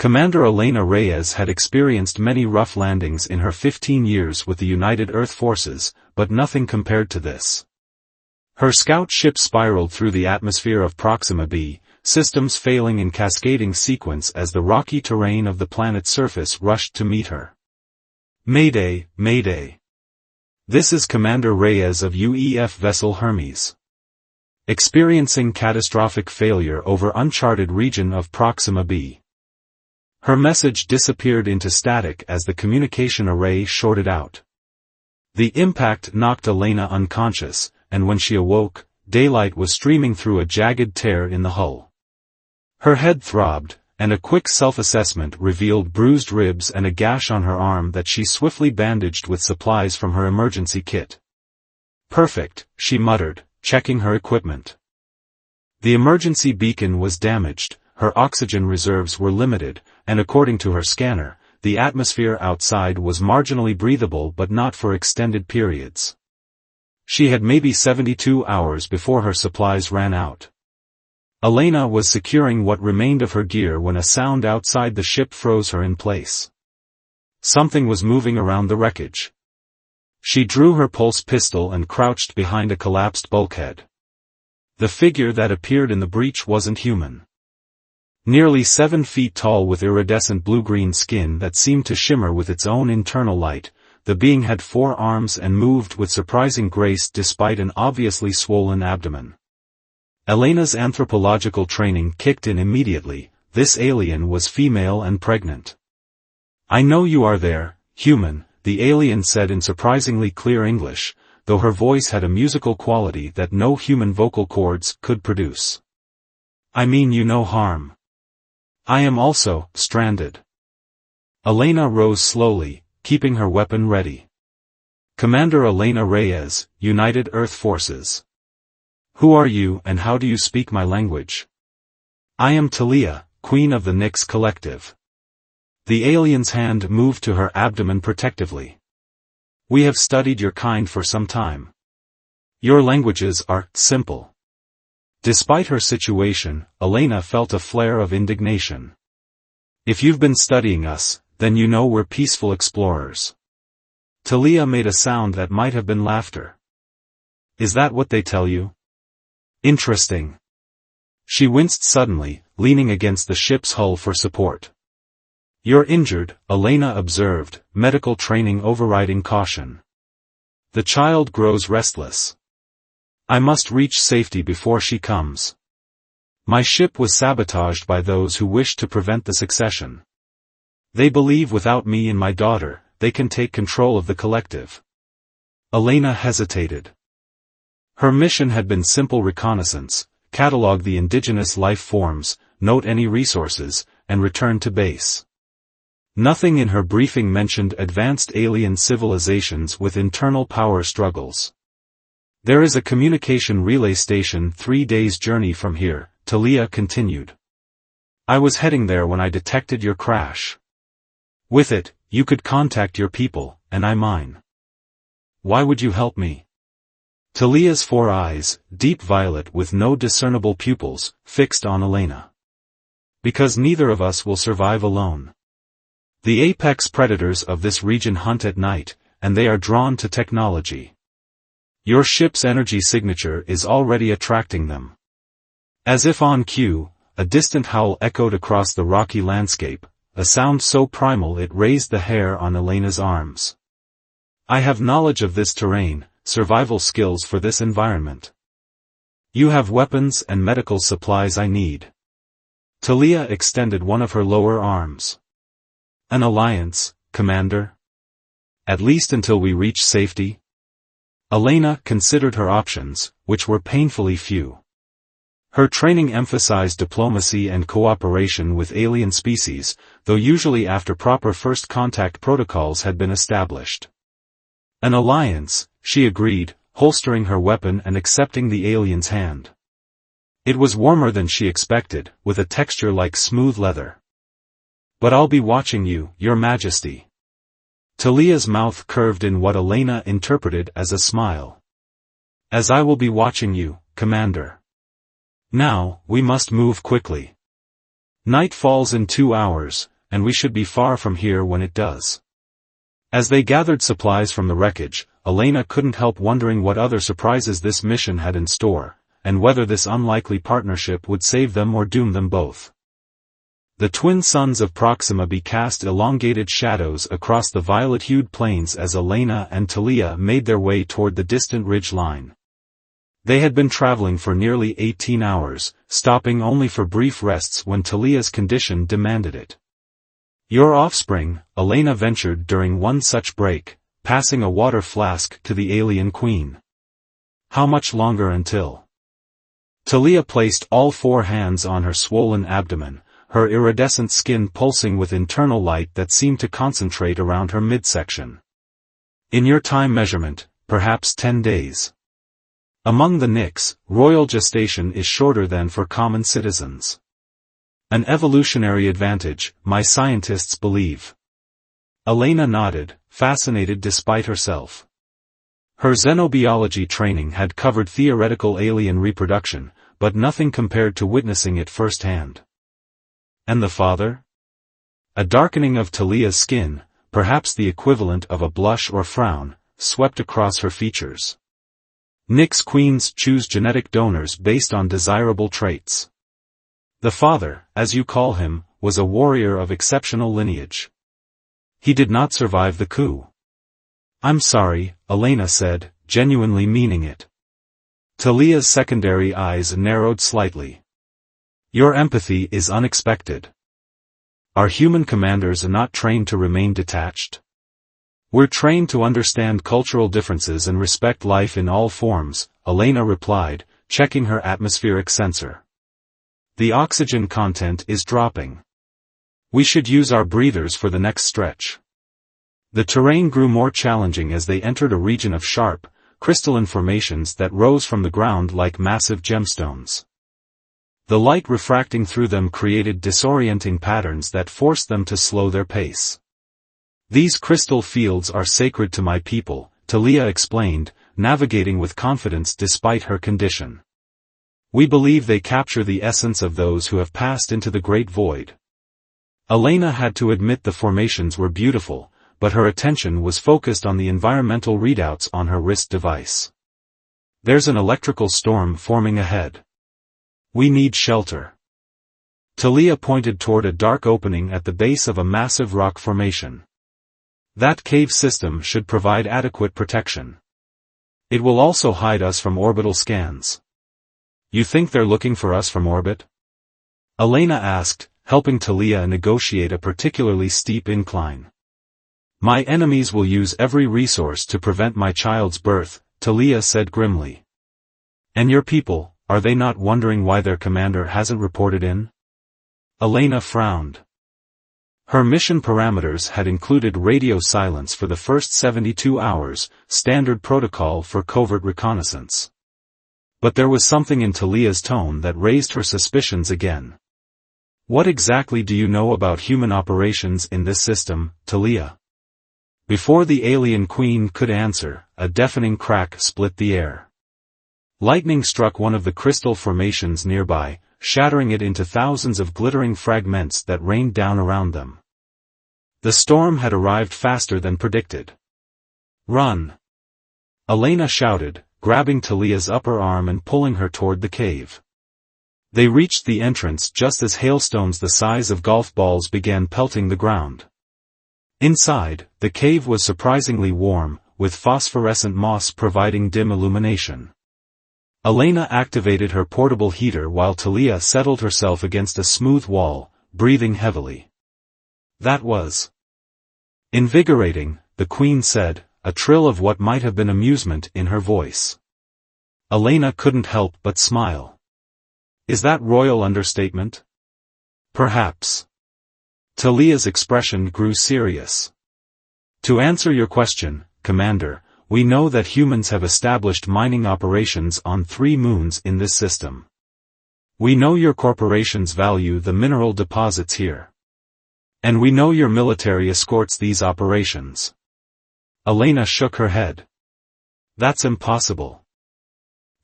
Commander Elena Reyes had experienced many rough landings in her 15 years with the United Earth Forces, but nothing compared to this. Her scout ship spiraled through the atmosphere of Proxima b, systems failing in cascading sequence as the rocky terrain of the planet's surface rushed to meet her. Mayday, Mayday. This is Commander Reyes of UEF vessel Hermes. Experiencing catastrophic failure over uncharted region of Proxima b. Her message disappeared into static as the communication array shorted out. The impact knocked Elena unconscious, and when she awoke, daylight was streaming through a jagged tear in the hull. Her head throbbed, and a quick self-assessment revealed bruised ribs and a gash on her arm that she swiftly bandaged with supplies from her emergency kit. "Perfect," she muttered, checking her equipment. The emergency beacon was damaged, her oxygen reserves were limited, and according to her scanner, the atmosphere outside was marginally breathable but not for extended periods. She had maybe 72 hours before her supplies ran out. Elena was securing what remained of her gear when a sound outside the ship froze her in place. Something was moving around the wreckage. She drew her pulse pistol and crouched behind a collapsed bulkhead. The figure that appeared in the breach wasn't human. Nearly 7 feet tall with iridescent blue-green skin that seemed to shimmer with its own internal light, the being had 4 arms and moved with surprising grace despite an obviously swollen abdomen. Elena's anthropological training kicked in immediately. This alien was female and pregnant. "I know you are there, human," the alien said in surprisingly clear English, though her voice had a musical quality that no human vocal cords could produce. "I mean you no harm. I am also stranded." Elena rose slowly, keeping her weapon ready. "Commander Elena Reyes, United Earth Forces. Who are you and how do you speak my language?" "I am Talia, Queen of the Nyx Collective." The alien's hand moved to her abdomen protectively. "We have studied your kind for some time. Your languages are simple." Despite her situation, Elena felt a flare of indignation. "If you've been studying us, then you know we're peaceful explorers." Talia made a sound that might have been laughter. "Is that what they tell you? Interesting." She winced suddenly, leaning against the ship's hull for support. "You're injured," Elena observed, medical training overriding caution. "The child grows restless. I must reach safety before she comes. My ship was sabotaged by those who wish to prevent the succession. They believe without me and my daughter, they can take control of the collective." Elena hesitated. Her mission had been simple reconnaissance, catalog the indigenous life forms, note any resources, and return to base. Nothing in her briefing mentioned advanced alien civilizations with internal power struggles. "There is a communication relay station 3 days' journey from here," Talia continued. "I was heading there when I detected your crash. With it, you could contact your people, and I mine. Why would you help me?" Talia's 4 eyes, deep violet with no discernible pupils, fixed on Elena. "Because neither of us will survive alone. The apex predators of this region hunt at night, and they are drawn to technology. Your ship's energy signature is already attracting them." As if on cue, a distant howl echoed across the rocky landscape, a sound so primal it raised the hair on Elena's arms. "I have knowledge of this terrain, survival skills for this environment. You have weapons and medical supplies I need." Talia extended one of her lower arms. "An alliance, Commander? At least until we reach safety?" Elena considered her options, which were painfully few. Her training emphasized diplomacy and cooperation with alien species, though usually after proper first contact protocols had been established. "An alliance," she agreed, holstering her weapon and accepting the alien's hand. It was warmer than she expected, with a texture like smooth leather. "But I'll be watching you, Your Majesty." Talia's mouth curved in what Elena interpreted as a smile. "As I will be watching you, Commander. Now, we must move quickly." Night falls in 2 hours, and we should be far from here when it does. As they gathered supplies from the wreckage, Elena couldn't help wondering what other surprises this mission had in store, and whether this unlikely partnership would save them or doom them both. The twin suns of Proxima B cast elongated shadows across the violet-hued plains as Elena and Talia made their way toward the distant ridge line. They had been traveling for nearly 18 hours, stopping only for brief rests when Talia's condition demanded it. Your offspring, Elena ventured during one such break, passing a water flask to the alien queen. How much longer until? Talia placed all 4 hands on her swollen abdomen, her iridescent skin pulsing with internal light that seemed to concentrate around her midsection. In your time measurement, perhaps 10 days. Among the Nix, royal gestation is shorter than for common citizens. An evolutionary advantage, my scientists believe. Elena nodded, fascinated despite herself. Her xenobiology training had covered theoretical alien reproduction, but nothing compared to witnessing it firsthand. And the father? A darkening of Talia's skin, perhaps the equivalent of a blush or frown, swept across her features. Nix queens choose genetic donors based on desirable traits. The father, as you call him, was a warrior of exceptional lineage. He did not survive the coup. I'm sorry, Elena said, genuinely meaning it. Talia's secondary eyes narrowed slightly. Your empathy is unexpected. Our human commanders are not trained to remain detached. We're trained to understand cultural differences and respect life in all forms, Elena replied, checking her atmospheric sensor. The oxygen content is dropping. We should use our breathers for the next stretch. The terrain grew more challenging as they entered a region of sharp, crystalline formations that rose from the ground like massive gemstones. The light refracting through them created disorienting patterns that forced them to slow their pace. These crystal fields are sacred to my people, Talia explained, navigating with confidence despite her condition. We believe they capture the essence of those who have passed into the great void. Elena had to admit the formations were beautiful, but her attention was focused on the environmental readouts on her wrist device. There's an electrical storm forming ahead. We need shelter. Talia pointed toward a dark opening at the base of a massive rock formation. That cave system should provide adequate protection. It will also hide us from orbital scans. You think they're looking for us from orbit? Elena asked, helping Talia negotiate a particularly steep incline. My enemies will use every resource to prevent my child's birth, Talia said grimly. And your people, are they not wondering why their commander hasn't reported in? Elena frowned. Her mission parameters had included radio silence for the first 72 hours, standard protocol for covert reconnaissance. But there was something in Talia's tone that raised her suspicions again. What exactly do you know about human operations in this system, Talia? Before the alien queen could answer, a deafening crack split the air. Lightning struck one of the crystal formations nearby, shattering it into thousands of glittering fragments that rained down around them. The storm had arrived faster than predicted. Run! Elena shouted, grabbing Talia's upper arm and pulling her toward the cave. They reached the entrance just as hailstones the size of golf balls began pelting the ground. Inside, the cave was surprisingly warm, with phosphorescent moss providing dim illumination. Elena activated her portable heater while Talia settled herself against a smooth wall, breathing heavily. That was invigorating, the queen said, a trill of what might have been amusement in her voice. Elena couldn't help but smile. Is that royal understatement? Perhaps. Talia's expression grew serious. To answer your question, Commander, we know that humans have established mining operations on 3 moons in this system. We know your corporations value the mineral deposits here. And we know your military escorts these operations. Elena shook her head. That's impossible.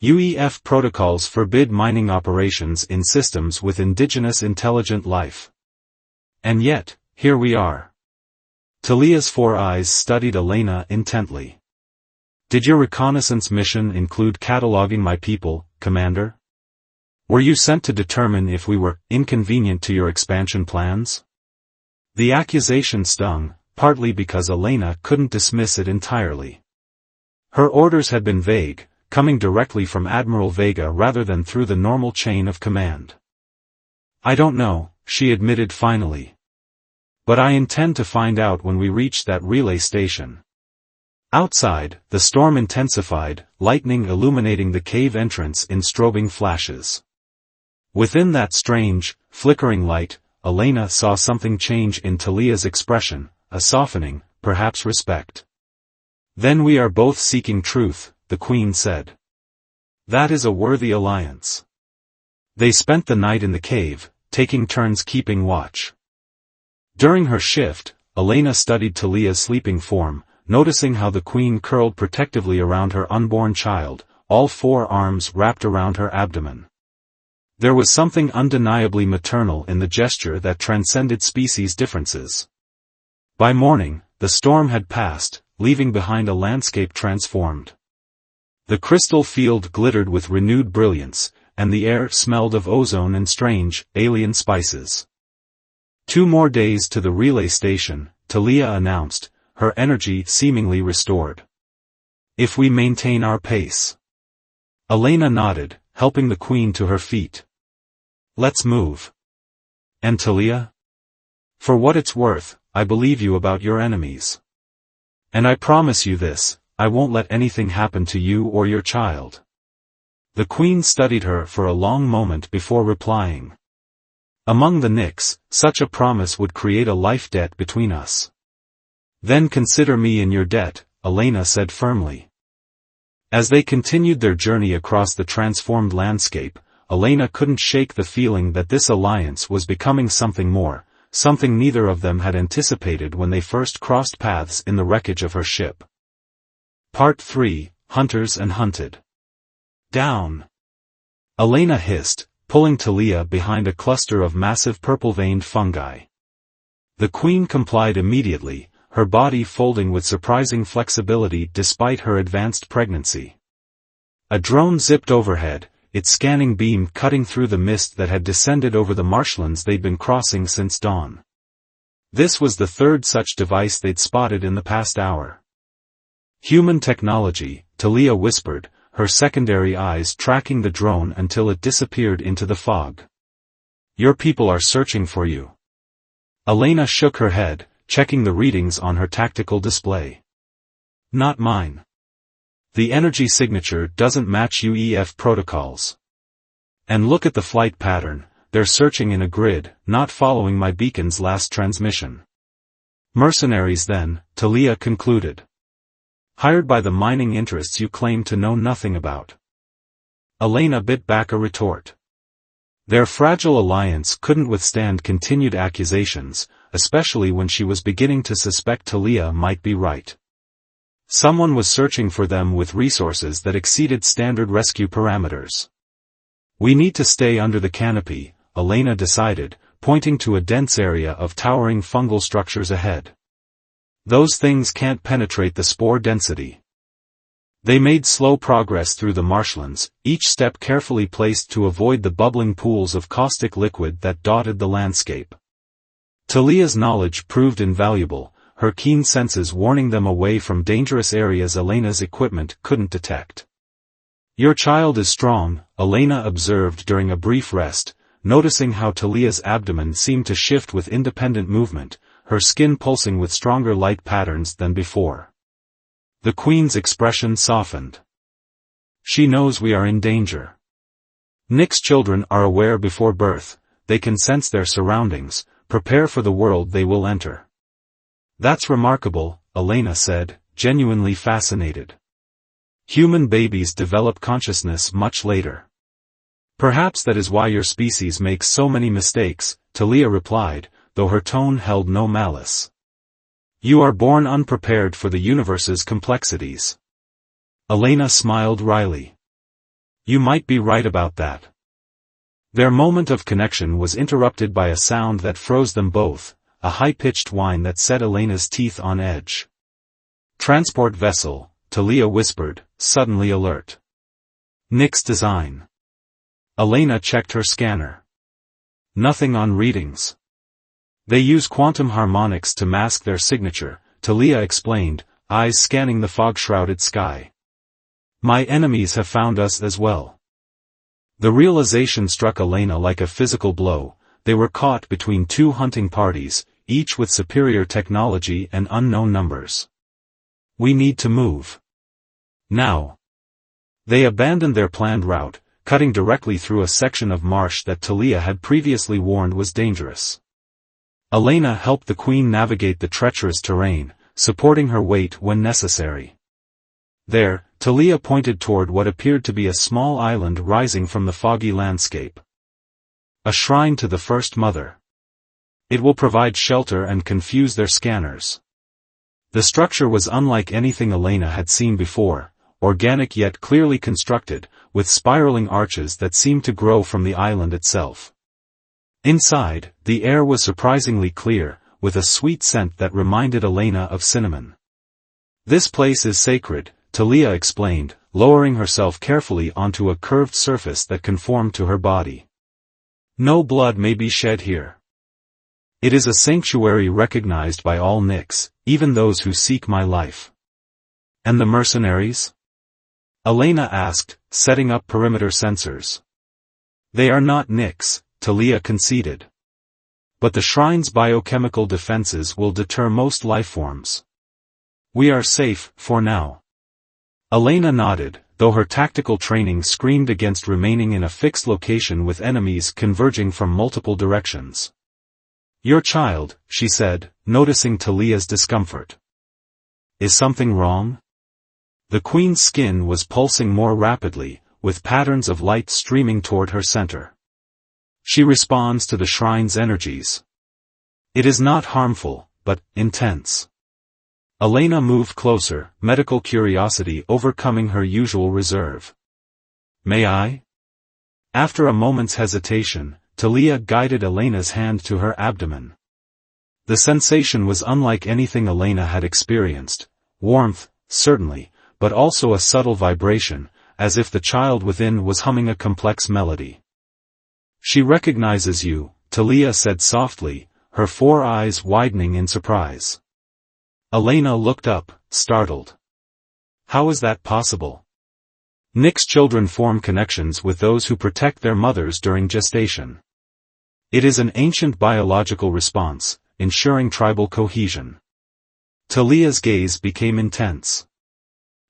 UEF protocols forbid mining operations in systems with indigenous intelligent life. And yet, here we are. Talia's 4 eyes studied Elena intently. Did your reconnaissance mission include cataloging my people, Commander? Were you sent to determine if we were inconvenient to your expansion plans? The accusation stung, partly because Elena couldn't dismiss it entirely. Her orders had been vague, coming directly from Admiral Vega rather than through the normal chain of command. I don't know, she admitted finally. But I intend to find out when we reach that relay station. Outside, the storm intensified, lightning illuminating the cave entrance in strobing flashes. Within that strange, flickering light, Elena saw something change in Talia's expression, a softening, perhaps respect. Then we are both seeking truth, the Queen said. That is a worthy alliance. They spent the night in the cave, taking turns keeping watch. During her shift, Elena studied Talia's sleeping form, noticing how the Queen curled protectively around her unborn child, all 4 arms wrapped around her abdomen. There was something undeniably maternal in the gesture that transcended species differences. By morning, the storm had passed, leaving behind a landscape transformed. The crystal field glittered with renewed brilliance, and the air smelled of ozone and strange, alien spices. 2 more days to the relay station, Talia announced, her energy seemingly restored. If we maintain our pace. Elena nodded, helping the Queen to her feet. Let's move. And Talia? For what it's worth, I believe you about your enemies. And I promise you this, I won't let anything happen to you or your child. The Queen studied her for a long moment before replying. Among the Nix, such a promise would create a life debt between us. Then consider me in your debt, Elena said firmly. As they continued their journey across the transformed landscape, Elena couldn't shake the feeling that this alliance was becoming something more, something neither of them had anticipated when they first crossed paths in the wreckage of her ship. Part 3, Hunters and Hunted. Down. Elena hissed, pulling Talia behind a cluster of massive purple-veined fungi. The Queen complied immediately, her body folding with surprising flexibility despite her advanced pregnancy. A drone zipped overhead, its scanning beam cutting through the mist that had descended over the marshlands they'd been crossing since dawn. This was the 3rd such device they'd spotted in the past hour. Human technology, Talia whispered, her secondary eyes tracking the drone until it disappeared into the fog. Your people are searching for you. Elena shook her head, checking the readings on her tactical display. Not mine. The energy signature doesn't match UEF protocols. And look at the flight pattern, they're searching in a grid, not following my beacon's last transmission. Mercenaries then, Talia concluded. Hired by the mining interests you claim to know nothing about. Elena bit back a retort. Their fragile alliance couldn't withstand continued accusations, especially when she was beginning to suspect Talia might be right. Someone was searching for them with resources that exceeded standard rescue parameters. We need to stay under the canopy, Elena decided, pointing to a dense area of towering fungal structures ahead. Those things can't penetrate the spore density. They made slow progress through the marshlands, each step carefully placed to avoid the bubbling pools of caustic liquid that dotted the landscape. Talia's knowledge proved invaluable, her keen senses warning them away from dangerous areas Elena's equipment couldn't detect. Your child is strong, Elena observed during a brief rest, noticing how Talia's abdomen seemed to shift with independent movement, her skin pulsing with stronger light patterns than before. The Queen's expression softened. She knows we are in danger. Nick's children are aware before birth, they can sense their surroundings, prepare for the world they will enter. That's remarkable, Elena said, genuinely fascinated. Human babies develop consciousness much later. Perhaps that is why your species makes so many mistakes, Talia replied, though her tone held no malice. You are born unprepared for the universe's complexities. Elena smiled wryly. You might be right about that. Their moment of connection was interrupted by a sound that froze them both, a high-pitched whine that set Elena's teeth on edge. Transport vessel, Talia whispered, suddenly alert. Nick's design. Elena checked her scanner. Nothing on readings. They use quantum harmonics to mask their signature, Talia explained, eyes scanning the fog-shrouded sky. My enemies have found us as well. The realization struck Elena like a physical blow. They were caught between two hunting parties, each with superior technology and unknown numbers. We need to move. Now. They abandoned their planned route, cutting directly through a section of marsh that Talia had previously warned was dangerous. Elena helped the Queen navigate the treacherous terrain, supporting her weight when necessary. There, Talia pointed toward what appeared to be a small island rising from the foggy landscape. A shrine to the First Mother. It will provide shelter and confuse their scanners. The structure was unlike anything Elena had seen before, organic yet clearly constructed, with spiraling arches that seemed to grow from the island itself. Inside, the air was surprisingly clear, with a sweet scent that reminded Elena of cinnamon. This place is sacred, Talia explained, lowering herself carefully onto a curved surface that conformed to her body. No blood may be shed here. It is a sanctuary recognized by all Nicks, even those who seek my life. And the mercenaries? Elena asked, setting up perimeter sensors. They are not Nicks, Talia conceded. But the shrine's biochemical defenses will deter most lifeforms. We are safe, for now. Elena nodded, though her tactical training screamed against remaining in a fixed location with enemies converging from multiple directions. Your child, she said, noticing Talia's discomfort. Is something wrong? The Queen's skin was pulsing more rapidly, with patterns of light streaming toward her center. She responds to the shrine's energies. It is not harmful, but intense. Elena moved closer, medical curiosity overcoming her usual reserve. May I? After a moment's hesitation, Talia guided Elena's hand to her abdomen. The sensation was unlike anything Elena had experienced. Warmth, certainly, but also a subtle vibration, as if the child within was humming a complex melody. She recognizes you, Talia said softly, her four eyes widening in surprise. Elena looked up, startled. How is that possible? Nick's children form connections with those who protect their mothers during gestation. It is an ancient biological response, ensuring tribal cohesion. Talia's gaze became intense.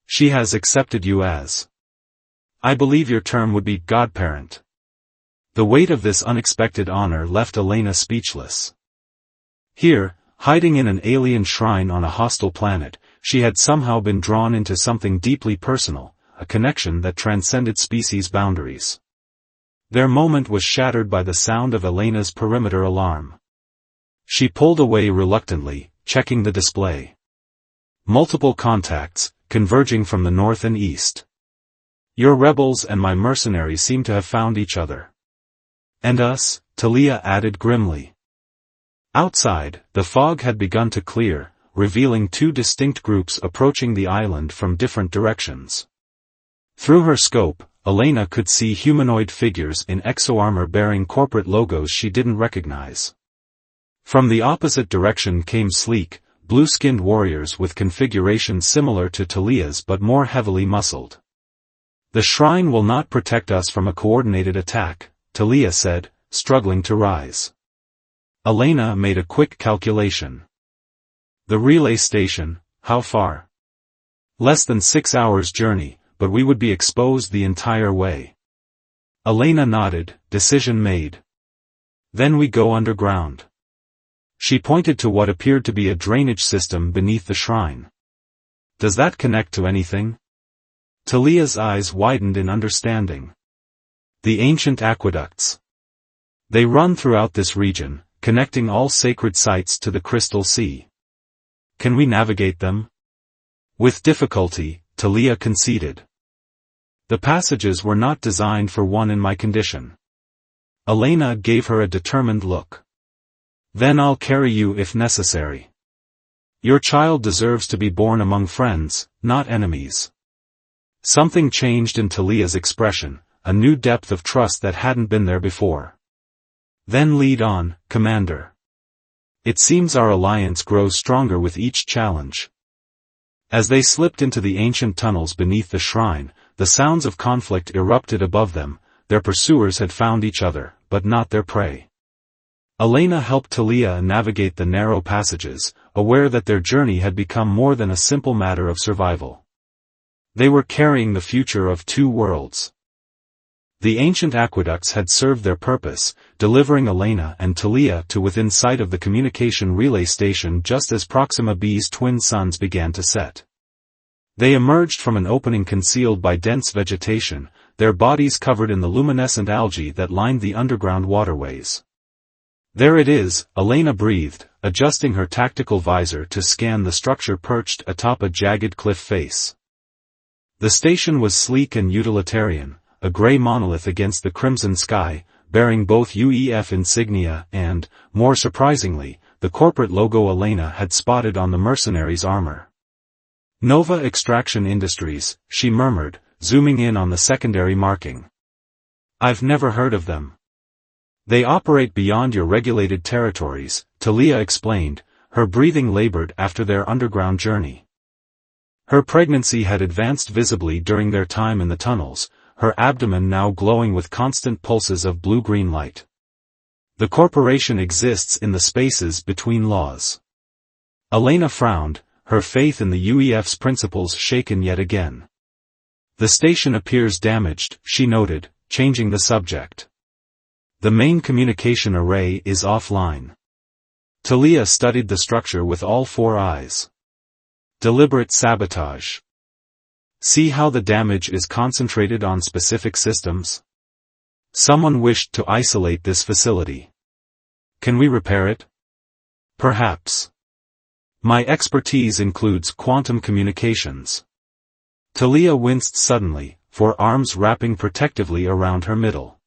She has accepted you as. I believe your term would be godparent. The weight of this unexpected honor left Elena speechless. Here, hiding in an alien shrine on a hostile planet, she had somehow been drawn into something deeply personal, a connection that transcended species boundaries. Their moment was shattered by the sound of Elena's perimeter alarm. She pulled away reluctantly, checking the display. Multiple contacts, converging from the north and east. Your rebels and my mercenaries seem to have found each other. And us, Talia added grimly. Outside, the fog had begun to clear, revealing two distinct groups approaching the island from different directions. Through her scope, Elena could see humanoid figures in exoarmor bearing corporate logos she didn't recognize. From the opposite direction came sleek, blue-skinned warriors with configurations similar to Talia's but more heavily muscled. The shrine will not protect us from a coordinated attack, Talia said, struggling to rise. Elena made a quick calculation. The relay station, how far? Less than 6 hours' journey, but we would be exposed the entire way. Elena nodded, decision made. Then we go underground. She pointed to what appeared to be a drainage system beneath the shrine. Does that connect to anything? Talia's eyes widened in understanding. The ancient aqueducts. They run throughout this region, connecting all sacred sites to the Crystal Sea. Can we navigate them? With difficulty, Talia conceded. The passages were not designed for one in my condition. Elena gave her a determined look. Then I'll carry you if necessary. Your child deserves to be born among friends, not enemies. Something changed in Talia's expression, a new depth of trust that hadn't been there before. Then lead on, Commander. It seems our alliance grows stronger with each challenge. As they slipped into the ancient tunnels beneath the shrine, the sounds of conflict erupted above them. Their pursuers had found each other, but not their prey. Elena helped Talia navigate the narrow passages, aware that their journey had become more than a simple matter of survival. They were carrying the future of two worlds. The ancient aqueducts had served their purpose, delivering Elena and Talia to within sight of the communication relay station just as Proxima B's twin suns began to set. They emerged from an opening concealed by dense vegetation, their bodies covered in the luminescent algae that lined the underground waterways. There it is, Elena breathed, adjusting her tactical visor to scan the structure perched atop a jagged cliff face. The station was sleek and utilitarian, a gray monolith against the crimson sky, bearing both UEF insignia and, more surprisingly, the corporate logo Elena had spotted on the mercenary's armor. Nova Extraction Industries, she murmured, zooming in on the secondary marking. I've never heard of them. They operate beyond your regulated territories, Talia explained, her breathing labored after their underground journey. Her pregnancy had advanced visibly during their time in the tunnels, her abdomen now glowing with constant pulses of blue-green light. The corporation exists in the spaces between laws. Elena frowned, her faith in the UEF's principles shaken yet again. The station appears damaged, she noted, changing the subject. The main communication array is offline. Talia studied the structure with all four eyes. Deliberate sabotage. See how the damage is concentrated on specific systems? Someone wished to isolate this facility. Can we repair it? Perhaps. My expertise includes quantum communications. Talia winced suddenly, forearms wrapping protectively around her middle.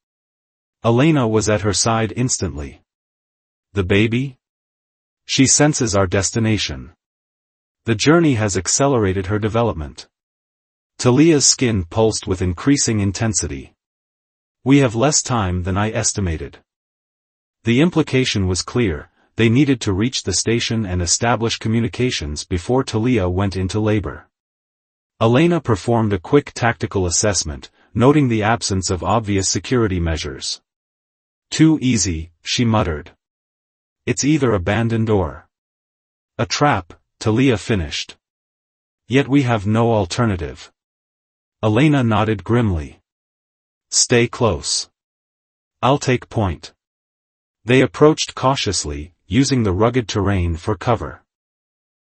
Elena was at her side instantly. The baby? She senses our destination. The journey has accelerated her development. Talia's skin pulsed with increasing intensity. We have less time than I estimated. The implication was clear, they needed to reach the station and establish communications before Talia went into labor. Elena performed a quick tactical assessment, noting the absence of obvious security measures. Too easy, she muttered. It's either abandoned or a trap, Talia finished. Yet we have no alternative. Elena nodded grimly. Stay close. I'll take point. They approached cautiously, using the rugged terrain for cover.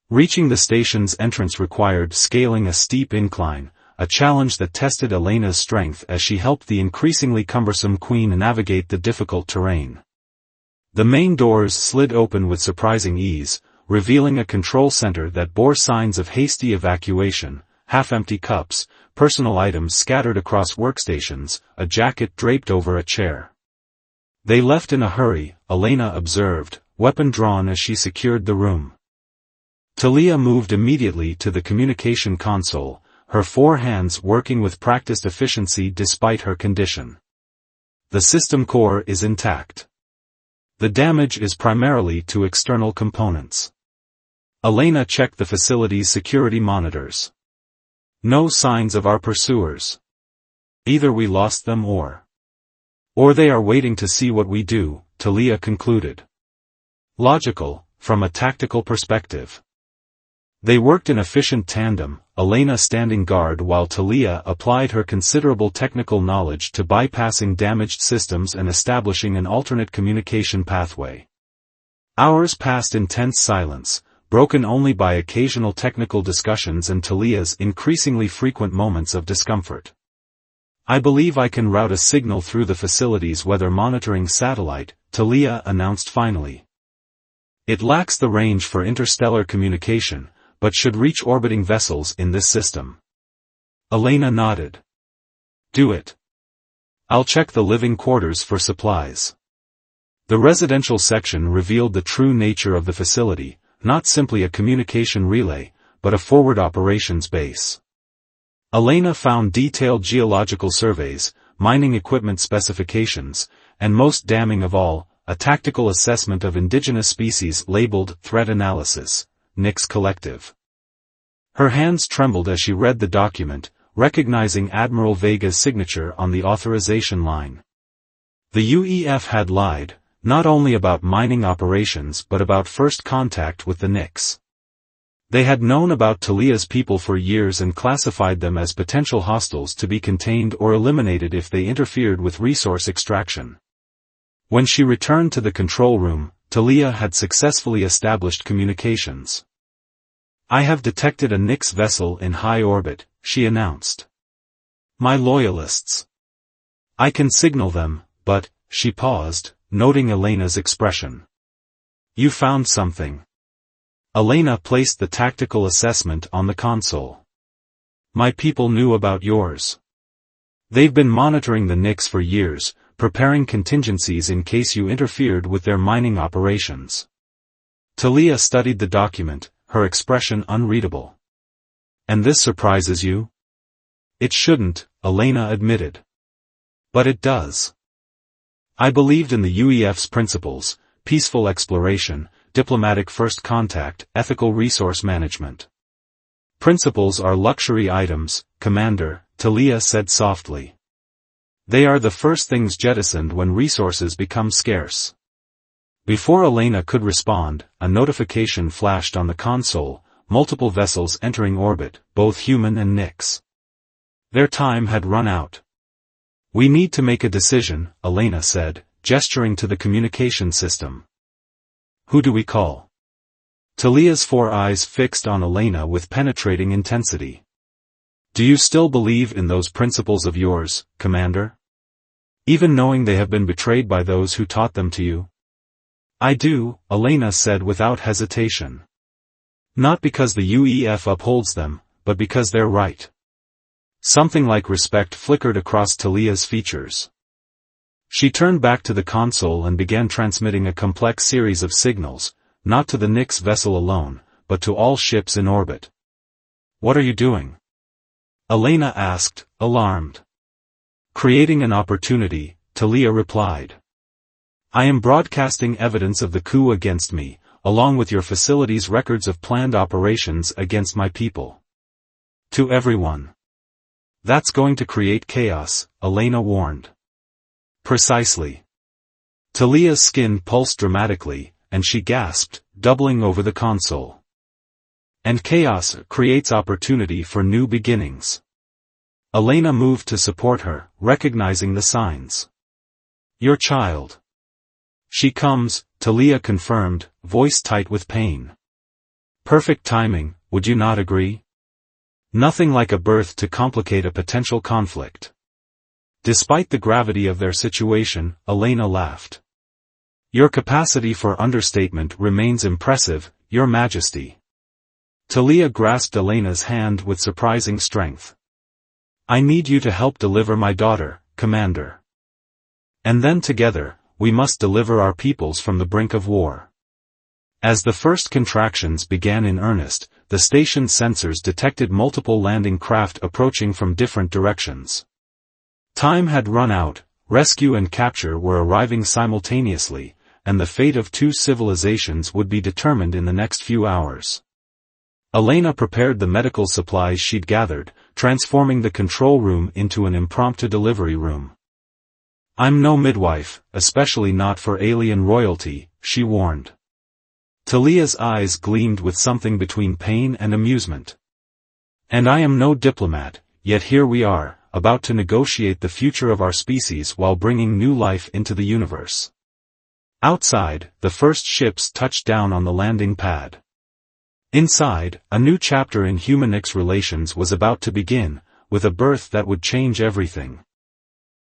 Reaching the station's entrance required scaling a steep incline, a challenge that tested Elena's strength as she helped the increasingly cumbersome Queen navigate the difficult terrain. The main doors slid open with surprising ease, revealing a control center that bore signs of hasty evacuation, half-empty cups, personal items scattered across workstations, a jacket draped over a chair. They left in a hurry, Elena observed, weapon drawn as she secured the room. Talia moved immediately to the communication console, her four hands working with practiced efficiency despite her condition. The system core is intact. The damage is primarily to external components. Elena checked the facility's security monitors. No signs of our pursuers. Either we lost them or they are waiting to see what we do, Talia concluded. Logical, from a tactical perspective. They worked in efficient tandem, Elena standing guard while Talia applied her considerable technical knowledge to bypassing damaged systems and establishing an alternate communication pathway. Hours passed in tense silence, broken only by occasional technical discussions and Talia's increasingly frequent moments of discomfort. I believe I can route a signal through the facility's weather monitoring satellite, Talia announced finally. It lacks the range for interstellar communication, but should reach orbiting vessels in this system. Elena nodded. Do it. I'll check the living quarters for supplies. The residential section revealed the true nature of the facility, not simply a communication relay, but a forward operations base. Elena found detailed geological surveys, mining equipment specifications, and most damning of all, a tactical assessment of indigenous species labeled Threat Analysis, Nix Collective. Her hands trembled as she read the document, recognizing Admiral Vega's signature on the authorization line. The UEF had lied, not only about mining operations but about first contact with the Nix. They had known about Talia's people for years and classified them as potential hostiles to be contained or eliminated if they interfered with resource extraction. When she returned to the control room, Talia had successfully established communications. "I have detected a Nix vessel in high orbit," she announced. "My loyalists. I can signal them, but," she paused, noting Elena's expression. "You found something." Elena placed the tactical assessment on the console. "My people knew about yours. They've been monitoring the Nix for years, preparing contingencies in case you interfered with their mining operations." Talia studied the document, her expression unreadable. "And this surprises you?" "It shouldn't," Elena admitted. "But it does. I believed in the UEF's principles: peaceful exploration, diplomatic first contact, ethical resource management." "Principles are luxury items, Commander," Talia said softly. "They are the first things jettisoned when resources become scarce." Before Elena could respond, a notification flashed on the console: multiple vessels entering orbit, both human and Nix. Their time had run out. "We need to make a decision," Elena said, gesturing to the communication system. "Who do we call?" Talia's 4 eyes fixed on Elena with penetrating intensity. "Do you still believe in those principles of yours, Commander? Even knowing they have been betrayed by those who taught them to you?" "I do," Elena said without hesitation. "Not because the UEF upholds them, but because they're right." Something like respect flickered across Talia's features. She turned back to the console and began transmitting a complex series of signals, not to the Nix vessel alone, but to all ships in orbit. "What are you doing?" Elena asked, alarmed. "Creating an opportunity," Talia replied. "I am broadcasting evidence of the coup against me, along with your facility's records of planned operations against my people. To everyone. That's going to create chaos," Elena warned. "Precisely." Talia's skin pulsed dramatically, and she gasped, doubling over the console. "And chaos creates opportunity for new beginnings." Elena moved to support her, recognizing the signs. "Your child." "She comes," Talia confirmed, voice tight with pain. "Perfect timing, would you not agree? Nothing like a birth to complicate a potential conflict." Despite the gravity of their situation, Elena laughed. "Your capacity for understatement remains impressive, Your Majesty." Talia grasped Elena's hand with surprising strength. "I need you to help deliver my daughter, Commander. And then together, we must deliver our peoples from the brink of war." As the first contractions began in earnest, the station's sensors detected multiple landing craft approaching from different directions. Time had run out, rescue and capture were arriving simultaneously, and the fate of 2 civilizations would be determined in the next few hours. Elena prepared the medical supplies she'd gathered, transforming the control room into an impromptu delivery room. "I'm no midwife, especially not for alien royalty," she warned. Talia's eyes gleamed with something between pain and amusement. "And I am no diplomat, yet here we are, about to negotiate the future of our species while bringing new life into the universe." Outside, the first ships touched down on the landing pad. Inside, a new chapter in human-Nix relations was about to begin, with a birth that would change everything.